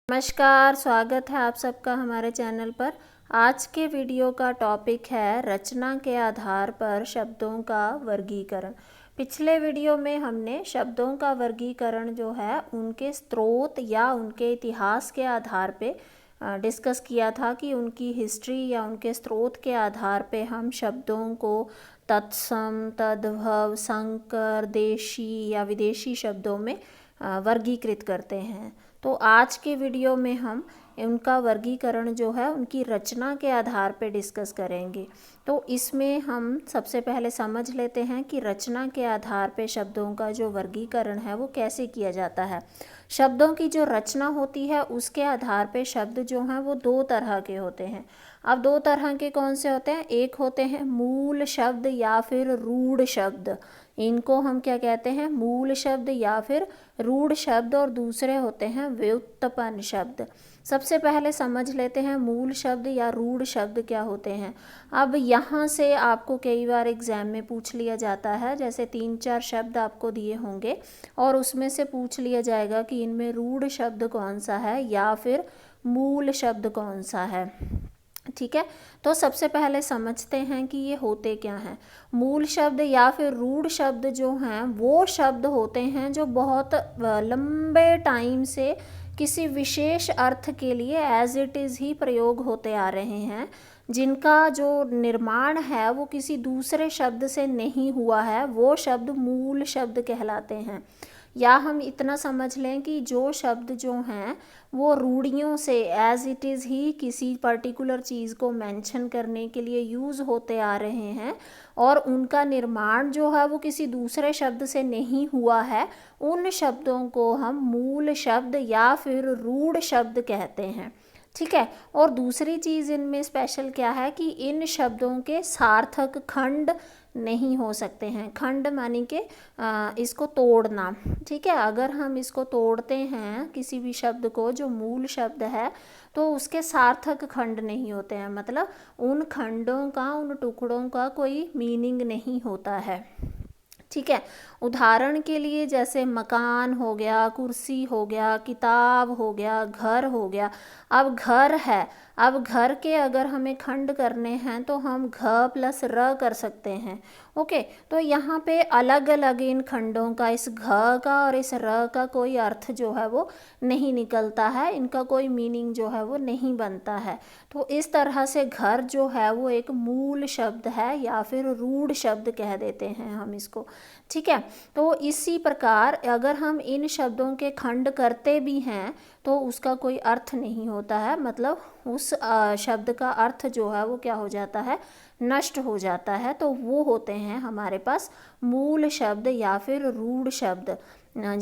नमस्कार, स्वागत है आप सबका हमारे चैनल पर। आज के वीडियो का टॉपिक है रचना के आधार पर शब्दों का वर्गीकरण। पिछले वीडियो में हमने शब्दों का वर्गीकरण जो है उनके स्रोत या उनके इतिहास के आधार पे डिस्कस किया था कि उनकी हिस्ट्री या उनके स्रोत के आधार पे हम शब्दों को तत्सम, तद्भव, संकर, देशी या विदेशी शब्दों में वर्गीकृत करते हैं। तो आज के वीडियो में हम उनका वर्गीकरण जो है उनकी रचना के आधार पर डिस्कस करेंगे। तो इसमें हम सबसे पहले समझ लेते हैं कि रचना के आधार पर शब्दों का जो वर्गीकरण है वो कैसे किया जाता है। शब्दों की जो रचना होती है उसके आधार पर शब्द जो हैं वो दो तरह के होते हैं। अब दो तरह के कौन से होते हैं? एक होते हैं मूल शब्द या फिर रूढ़ शब्द। इनको हम क्या कहते हैं? मूल शब्द या फिर रूढ़ शब्द। और दूसरे होते हैं व्युत्पन्न शब्द। सबसे पहले समझ लेते हैं मूल शब्द या रूढ़ शब्द क्या होते हैं। अब यहाँ से आपको कई बार एग्जाम में पूछ लिया जाता है, जैसे 3-4 शब्द आपको दिए होंगे और उसमें से पूछ लिया जाएगा कि इनमें रूढ़ शब्द कौन सा है या फिर मूल शब्द कौन सा है। ठीक है, तो सबसे पहले समझते हैं कि ये होते क्या हैं। मूल शब्द या फिर रूढ़ शब्द जो हैं वो शब्द होते हैं जो बहुत लंबे टाइम से किसी विशेष अर्थ के लिए एज इट इज़ ही प्रयोग होते आ रहे हैं, जिनका जो निर्माण है वो किसी दूसरे शब्द से नहीं हुआ है, वो शब्द मूल शब्द कहलाते हैं। या हम इतना समझ लें कि जो शब्द जो हैं वो रूढ़ियों से एज इट इज़ ही किसी पर्टिकुलर चीज़ को मेंशन करने के लिए यूज़ होते आ रहे हैं और उनका निर्माण जो है वो किसी दूसरे शब्द से नहीं हुआ है, उन शब्दों को हम मूल शब्द या फिर रूढ़ शब्द कहते हैं। ठीक है, और दूसरी चीज़ इनमें स्पेशल क्या है कि इन शब्दों के सार्थक खंड नहीं हो सकते हैं। खंड मानी के इसको तोड़ना। ठीक है, अगर हम इसको तोड़ते हैं किसी भी शब्द को जो मूल शब्द है तो उसके सार्थक खंड नहीं होते हैं, मतलब उन खंडों का, उन टुकड़ों का कोई मीनिंग नहीं होता है। ठीक है, उदाहरण के लिए जैसे मकान हो गया, कुर्सी हो गया, किताब हो गया, घर हो गया। अब घर है, अब घर के अगर हमें खंड करने हैं तो हम घ प्लस र कर सकते हैं। ओके, तो यहाँ पे अलग अलग इन खंडों का, इस घ का और इस र का कोई अर्थ जो है वो नहीं निकलता है, इनका कोई मीनिंग जो है वो नहीं बनता है। तो इस तरह से घर जो है वो एक मूल शब्द है या फिर रूढ़ शब्द कह देते हैं हम इसको। ठीक है, तो इसी प्रकार अगर हम इन शब्दों के खंड करते भी हैं तो उसका कोई अर्थ नहीं होता है, मतलब उस शब्द का अर्थ जो है वो क्या हो जाता है? नष्ट हो जाता है। तो वो होते हैं हमारे पास मूल शब्द या फिर रूढ़ शब्द,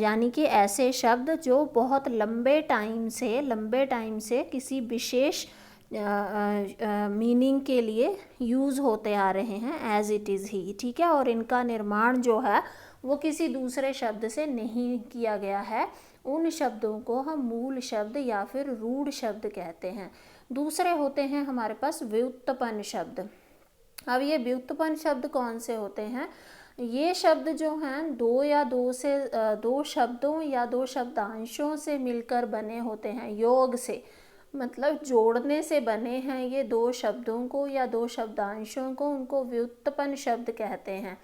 यानी कि ऐसे शब्द जो बहुत लंबे टाइम से किसी विशेष मीनिंग के लिए यूज़ होते आ रहे हैं एज इट इज़ ही। ठीक है, और इनका निर्माण जो है वो किसी दूसरे शब्द से नहीं किया गया है, उन शब्दों को हम मूल शब्द या फिर रूढ़ शब्द कहते हैं। दूसरे होते हैं हमारे पास व्युत्पन्न शब्द। अब ये व्युत्पन्न शब्द कौन से होते हैं? ये शब्द जो हैं दो शब्दों या दो शब्दांशों से मिलकर बने होते हैं, योग से, मतलब जोड़ने से बने हैं ये दो शब्दों को या दो शब्दांशों को, उनको व्युत्पन्न शब्द कहते हैं।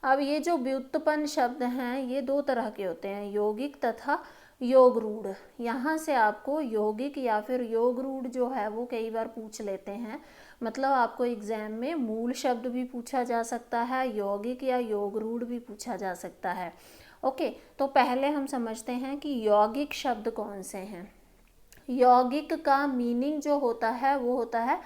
अब ये जो व्युत्पन्न शब्द हैं ये दो तरह के होते हैं, यौगिक तथा योग रूढ़। यहाँ से आपको यौगिक या फिर योग रूढ़ जो है वो कई बार पूछ लेते हैं, मतलब आपको एग्जाम में मूल शब्द भी पूछा जा सकता है, यौगिक या योग रूढ़ भी पूछा जा सकता है। ओके, तो पहले हम समझते हैं कि यौगिक शब्द कौन से हैं। यौगिक का मीनिंग जो होता है वो होता है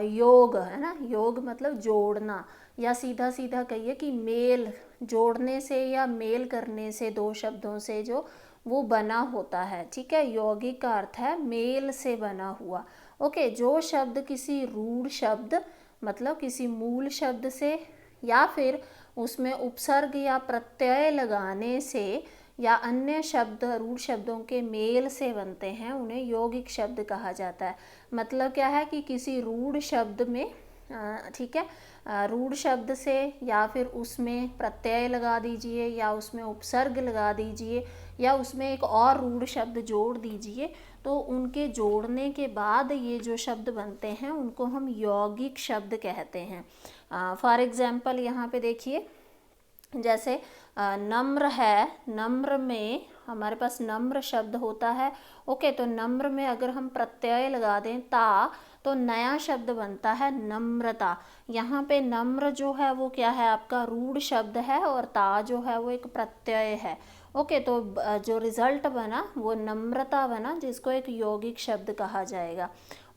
योग, है ना। योग मतलब जोड़ना, या सीधा सीधा कहिए कि मेल, जोड़ने से या मेल करने से दो शब्दों से जो वो बना होता है। ठीक है, यौगिक का अर्थ है मेल से बना हुआ। ओके, जो शब्द किसी रूढ़ शब्द मतलब किसी मूल शब्द से या फिर उसमें उपसर्ग या प्रत्यय लगाने से या अन्य शब्द रूढ़ शब्दों के मेल से बनते हैं, उन्हें यौगिक शब्द कहा जाता है। मतलब क्या है कि किसी रूढ़ शब्द में, ठीक है, रूढ़ शब्द से या फिर उसमें प्रत्यय लगा दीजिए या उसमें उपसर्ग लगा दीजिए या उसमें एक और रूढ़ शब्द जोड़ दीजिए, तो उनके जोड़ने के बाद ये जो शब्द बनते हैं उनको हम यौगिक शब्द कहते हैं। फॉर एग्जाम्पल यहाँ पे देखिए, जैसे नम्र है, नम्र में हमारे पास नम्र शब्द होता है। ओके, तो नम्र में अगर हम प्रत्यय लगा दें ता, तो नया शब्द बनता है नम्रता। यहाँ पे नम्र जो है वो क्या है, आपका रूढ़ शब्द है, और ता जो है वो एक प्रत्यय है। ओके, तो जो रिजल्ट बना वो नम्रता बना, जिसको एक यौगिक शब्द कहा जाएगा।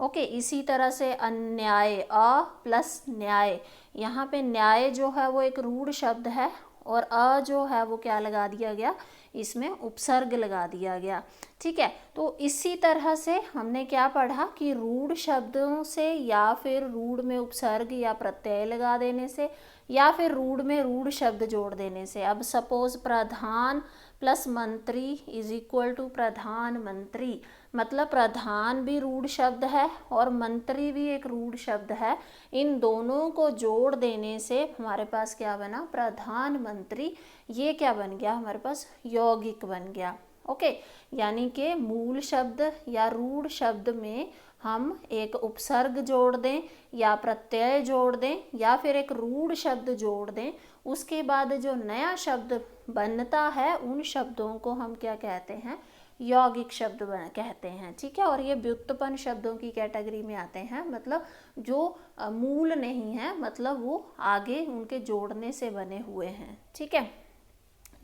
ओके, इसी तरह से अन्याय, अ प्लस न्याय, यहाँ पे न्याय जो है वो एक रूढ़ शब्द है, और अ जो है वो क्या लगा दिया गया, इसमें उपसर्ग लगा दिया गया। ठीक है, तो इसी तरह से हमने क्या पढ़ा कि रूढ़ शब्दों से या फिर रूढ़ में उपसर्ग या प्रत्यय लगा देने से, या फिर रूढ़ में रूढ़ शब्द जोड़ देने से। अब सपोज प्रधान प्लस मंत्री इज इक्वल टू प्रधानमंत्री, मतलब प्रधान भी रूढ़ शब्द है और मंत्री भी एक रूढ़ शब्द है। इन दोनों को जोड़ देने से हमारे पास क्या बना, प्रधानमंत्री। ये क्या बन गया, हमारे पास यौगिक बन गया। ओके, यानी कि मूल शब्द या रूढ़ शब्द में हम एक उपसर्ग जोड़ दें या प्रत्यय जोड़ दें या फिर एक रूढ़ शब्द जोड़ दें, उसके बाद जो नया शब्द बनता है उन शब्दों को हम क्या कहते हैं, यौगिक शब्द कहते हैं। ठीक है, और ये व्युत्पन्न शब्दों की कैटेगरी में आते हैं, मतलब जो मूल नहीं है, मतलब वो आगे उनके जोड़ने से बने हुए हैं। ठीक है,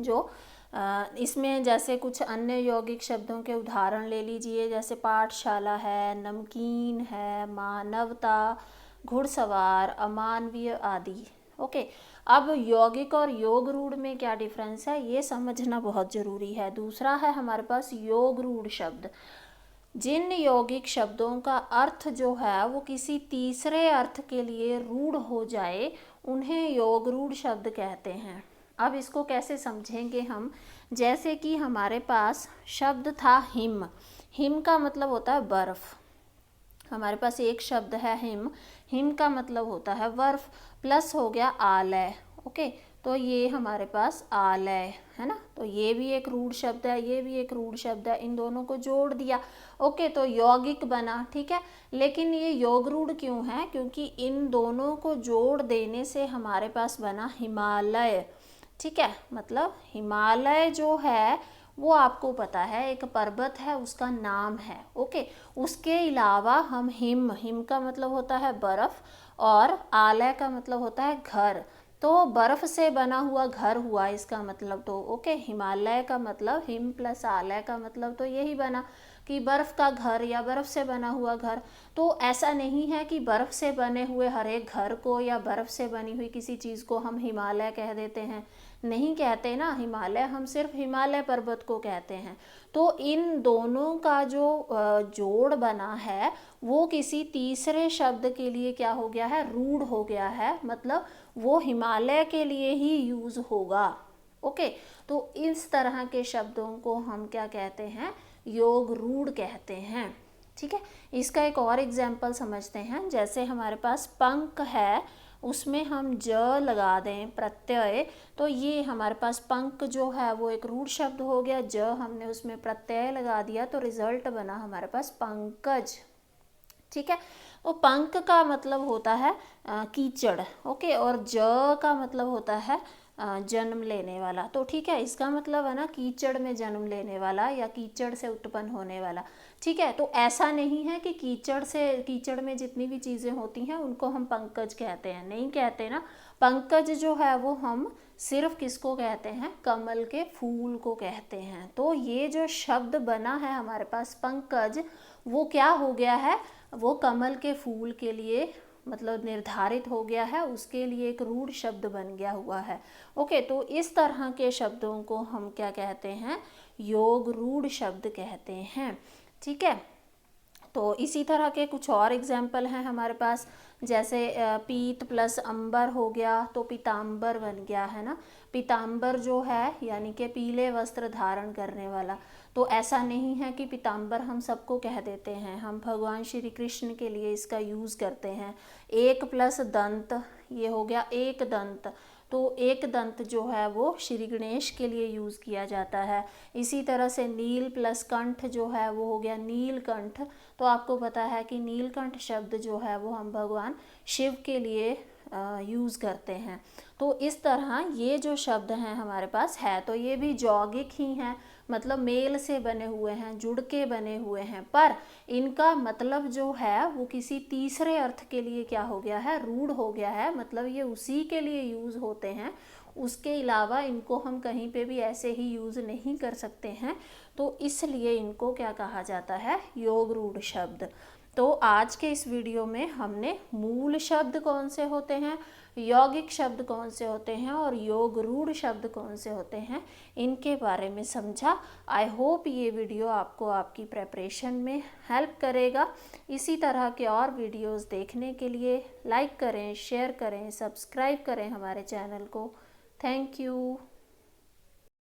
जो इसमें जैसे कुछ अन्य यौगिक शब्दों के उदाहरण ले लीजिए, जैसे पाठशाला है, नमकीन है, मानवता, घुड़सवार, अमानवीय आदि। ओके, अब यौगिक और योग रूढ़ में क्या डिफरेंस है ये समझना बहुत ज़रूरी है। दूसरा है हमारे पास योग रूढ़ शब्द। जिन यौगिक शब्दों का अर्थ जो है वो किसी तीसरे अर्थ के लिए रूढ़ हो जाए, उन्हें योग रूढ़ शब्द कहते हैं। अब इसको कैसे समझेंगे हम, जैसे कि हमारे पास शब्द था हिम। हिम का मतलब होता है बर्फ़। हमारे पास एक शब्द है हिम, हिम का मतलब होता है बर्फ, प्लस हो गया आलय। ओके, तो ये हमारे पास आलय है ना, तो ये भी एक रूढ़ शब्द है, ये भी एक रूढ़ शब्द है, इन दोनों को जोड़ दिया। ओके, तो यौगिक बना। ठीक है, लेकिन ये योग रूढ़ क्यों है, क्योंकि इन दोनों को जोड़ देने से हमारे पास बना हिमालय। ठीक है, मतलब हिमालय जो है वो आपको पता है एक पर्वत है, उसका नाम है। ओके, उसके अलावा हम हिम, हिम का मतलब होता है बर्फ़, और आलय का मतलब होता है घर, तो बर्फ़ से बना हुआ घर हुआ इसका मतलब। तो ओके, हिमालय का मतलब हिम प्लस आलय का मतलब तो यही बना कि बर्फ़ का घर या बर्फ़ से बना हुआ घर। तो ऐसा नहीं है कि बर्फ़ से बने हुए हर एक घर को या बर्फ़ से बनी हुई किसी चीज़ को हम हिमालय कह देते हैं, नहीं कहते ना। हिमालय हम सिर्फ हिमालय पर्वत को कहते हैं। तो इन दोनों का जो जोड़ बना है वो किसी तीसरे शब्द के लिए क्या हो गया है, रूढ़ हो गया है, मतलब वो हिमालय के लिए ही यूज़ होगा। ओके, तो इस तरह के शब्दों को हम क्या कहते हैं, योग रूढ़ कहते हैं। ठीक है, इसका एक और एग्जाम्पल समझते हैं। जैसे हमारे पास पंख है, उसमें हम ज लगा दें प्रत्यय, तो ये हमारे पास पंख जो है वो एक रूढ़ शब्द हो गया, ज हमने उसमें प्रत्यय लगा दिया तो रिजल्ट बना हमारे पास पंकज। ठीक है, तो पंख का मतलब होता है कीचड़। ओके, और ज का मतलब होता है जन्म लेने वाला। तो ठीक है, इसका मतलब है ना कीचड़ में जन्म लेने वाला या कीचड़ से उत्पन्न होने वाला। ठीक है, तो ऐसा नहीं है कि कीचड़ में जितनी भी चीज़ें होती हैं उनको हम पंकज कहते हैं, नहीं कहते ना। पंकज जो है वो हम सिर्फ किसको कहते हैं, कमल के फूल को कहते हैं। तो ये जो शब्द बना है हमारे पास पंकज, वो क्या हो गया है, वो कमल के फूल के लिए मतलब निर्धारित हो गया है, उसके लिए एक रूढ़ शब्द बन गया हुआ है। ओके, तो इस तरह के शब्दों को हम क्या कहते हैं, योग रूढ़ शब्द कहते हैं। ठीक है, तो इसी तरह के कुछ और एग्जाम्पल हैं हमारे पास। जैसे पीत प्लस अंबर हो गया तो पीताम्बर बन गया है ना। पीताम्बर जो है यानी कि पीले वस्त्र धारण करने वाला। तो ऐसा नहीं है कि पीताम्बर हम सबको कह देते हैं, हम भगवान श्री कृष्ण के लिए इसका यूज़ करते हैं। एक प्लस दंत, ये हो गया एक दंत, तो एक दंत जो है वो श्री गणेश के लिए यूज़ किया जाता है। इसी तरह से नील प्लस कंठ जो है वो हो गया नीलकंठ। तो आपको पता है कि नीलकंठ शब्द जो है वो हम भगवान शिव के लिए यूज़ करते हैं। तो इस तरह ये जो शब्द हैं हमारे पास है, तो ये भी यौगिक ही हैं, मतलब मेल से बने हुए हैं, जुड़ के बने हुए हैं, पर इनका मतलब जो है वो किसी तीसरे अर्थ के लिए क्या हो गया है, रूढ़ हो गया है। मतलब ये उसी के लिए यूज़ होते हैं, उसके अलावा इनको हम कहीं पे भी ऐसे ही यूज़ नहीं कर सकते हैं। तो इसलिए इनको क्या कहा जाता है, योग रूढ़ शब्द। तो आज के इस वीडियो में हमने मूल शब्द कौन से होते हैं, यौगिक शब्द कौन से होते हैं और योग रूढ़ शब्द कौन से होते हैं, इनके बारे में समझा। आई होप ये वीडियो आपको आपकी प्रेपरेशन में हेल्प करेगा। इसी तरह के और वीडियोस देखने के लिए लाइक करें, शेयर करें, सब्सक्राइब करें हमारे चैनल को। Thank you.